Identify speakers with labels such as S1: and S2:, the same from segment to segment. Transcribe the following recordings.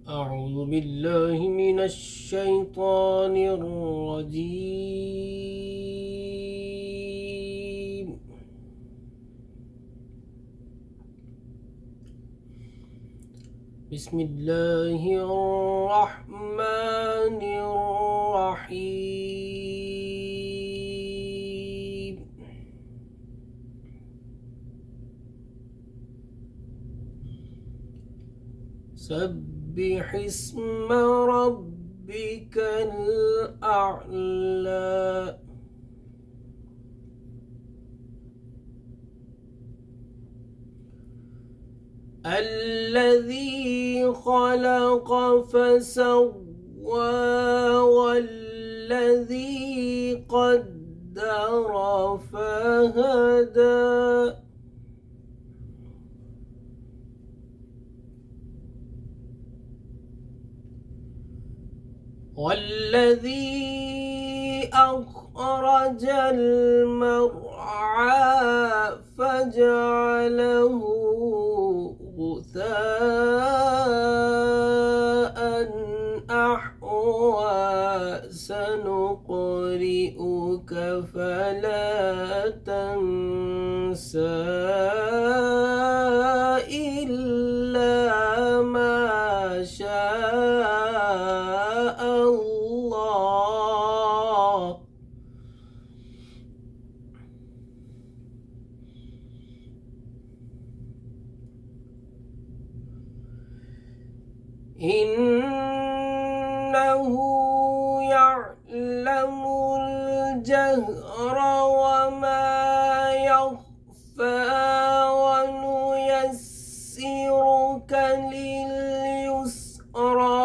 S1: أعوذ بالله من الشيطان الرجيم. بسم الله الرحمن الرحيم. سبح اسم ربك الأعلى. الذي خلق فسوى والذي قدر فهدى والذي أخرج المرعى فجعله غثاء أحوى سنقرئك فلا تنسى إلا ما شاء الله. إنه يعلم الجهر وما يخفى ونيسرك لليسرى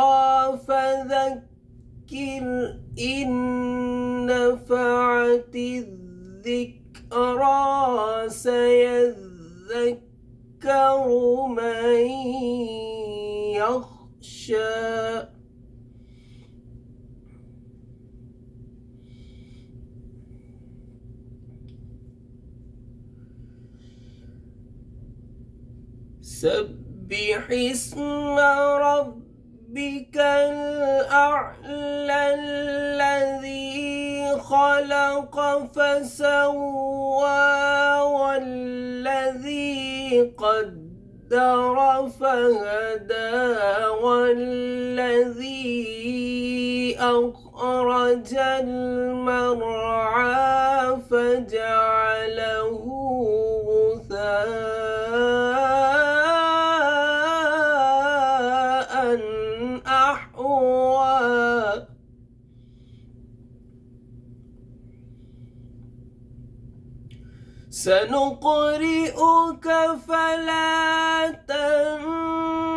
S1: فذكر إن نفعت الذكرى سيذكر من يخشى. سبح اسم ربك الأعلى الذي خلق فسوى والذي قدر فهدى والذي أخرج المرعى فجعله غثاء أحوى سنقرئك فلا تنسى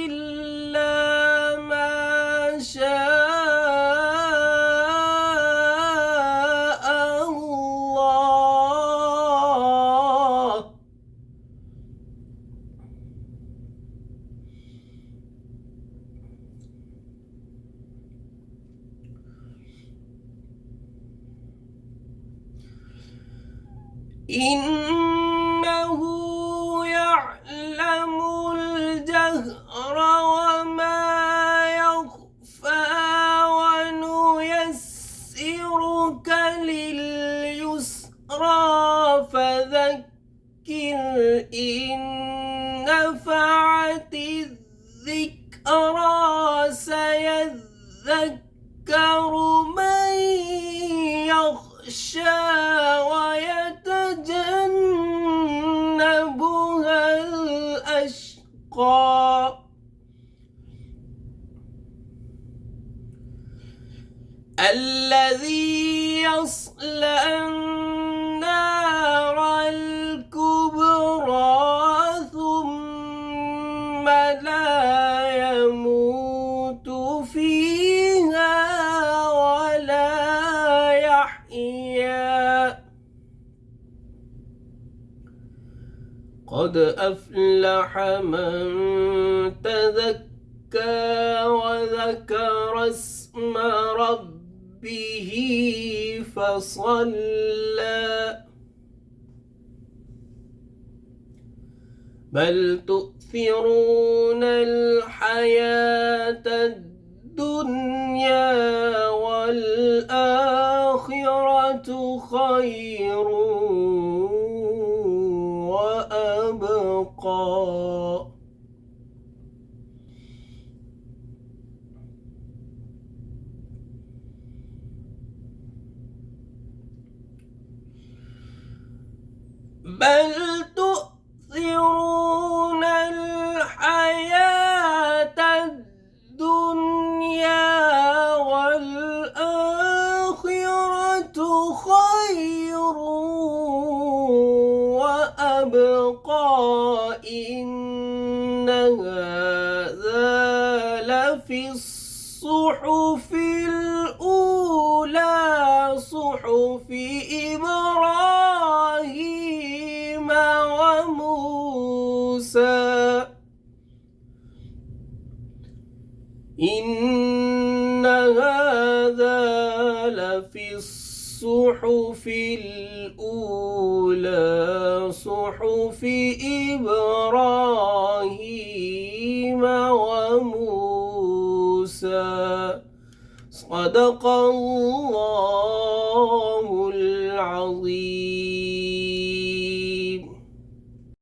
S1: إلا ما شاء الله. إنه يعلم الجهر وما يخفى ونيسرك لليسرى فذكر إن نفعت الذكرى سيذكر من يخشى ويتجنبها الأشقى الذي يصلى النار الكبرى ثم لا يموت فيها ولا يحيا. قد أفلح من تزكى وذكر اسم ربه فصلى بل تؤثرون الحياة الدنيا والآخرة خير وأبقى. بل تؤثرون الحياة الدنيا والآخرة خير وأبقى. إن هذا لفي الصحف الأولى صحف إبراهيم وموسى. إن هذا لفي الصحف الأولى صحف إبراهيم وموسى. صدق الله العظيم.